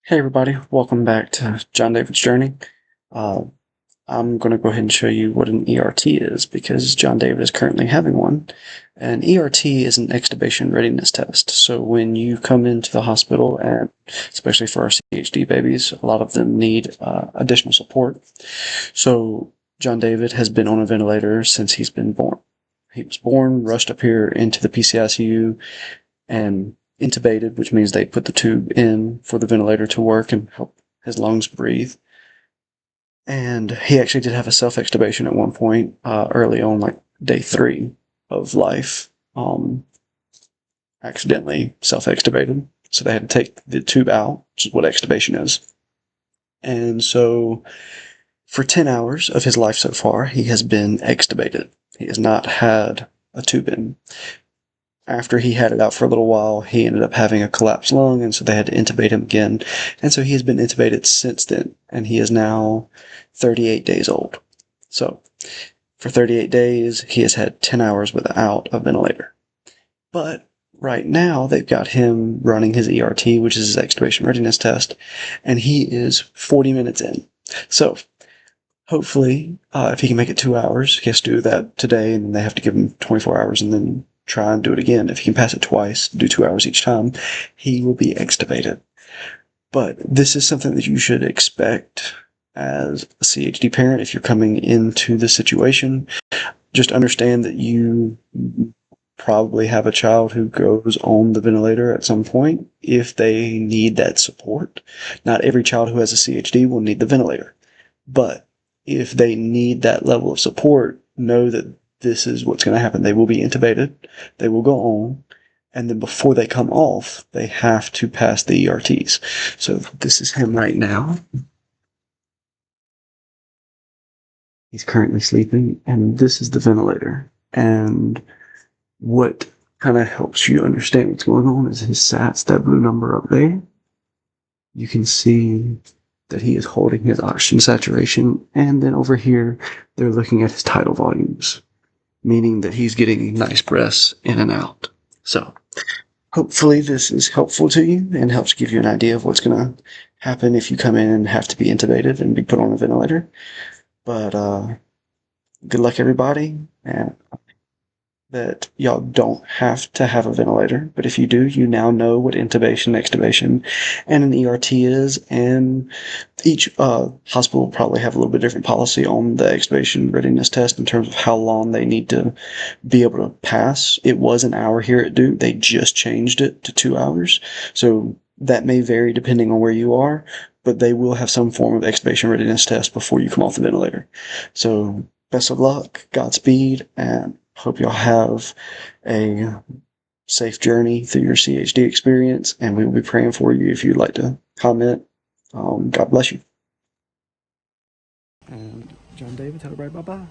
Hey everybody, welcome back to John David's Journey. Uh, I'm going to go ahead and show you what an ERT is because John David is currently having one. An ERT is an extubation readiness test. So when you come into the hospital, and especially for our CHD babies, a lot of them need additional support. So John David has been on a ventilator since he's been born. He was born, rushed up here into the PCICU, and intubated, which means they put the tube in for the ventilator to work and help his lungs breathe. And he actually did have a self-extubation at one point, early on, like day 3 of life. Accidentally self-extubated, so they had to take the tube out, which is what extubation is. And so for 10 hours of his life so far, he has been extubated. He has not had a tube in. After he had it out for a little while, he ended up having a collapsed lung, and so they had to intubate him again. And so he has been intubated since then, and he is now 38 days old. So for 38 days, he has had 10 hours without a ventilator. But right now, they've got him running his ERT, which is his extubation readiness test, and he is 40 minutes in. So hopefully, if he can make it 2 hours, he has to do that today, and they have to give him 24 hours and then try and do it again. If he can pass it twice, do 2 hours each time, he will be extubated. But this is something that you should expect as a CHD parent if you're coming into the situation. Just understand that you probably have a child who goes on the ventilator at some point if they need that support. Not every child who has a CHD will need the ventilator, but if they need that level of support, know that this is what's going to happen. They will be intubated, they will go on, and then before they come off, they have to pass the ERTs. So this is him right now. He's currently sleeping, and this is the ventilator. And what kind of helps you understand what's going on is his SATs, that blue number up there. You can see that he is holding his oxygen saturation, and then over here, they're looking at his tidal volumes, meaning that he's getting nice breaths in and out. So hopefully this is helpful to you and helps give you an idea of what's going to happen if you come in and have to be intubated and be put on a ventilator. But good luck, everybody, and that y'all don't have to have a ventilator, but if you do, you now know what intubation, extubation, and an ERT is, and each hospital will probably have a little bit different policy on the extubation readiness test in terms of how long they need to be able to pass. It was an hour here at Duke. They just changed it to 2 hours, so that may vary depending on where you are, but they will have some form of extubation readiness test before you come off the ventilator. So best of luck, Godspeed, and hope y'all have a safe journey through your CHD experience, and we will be praying for you if you'd like to comment. God bless you. And John David, tell everybody bye-bye.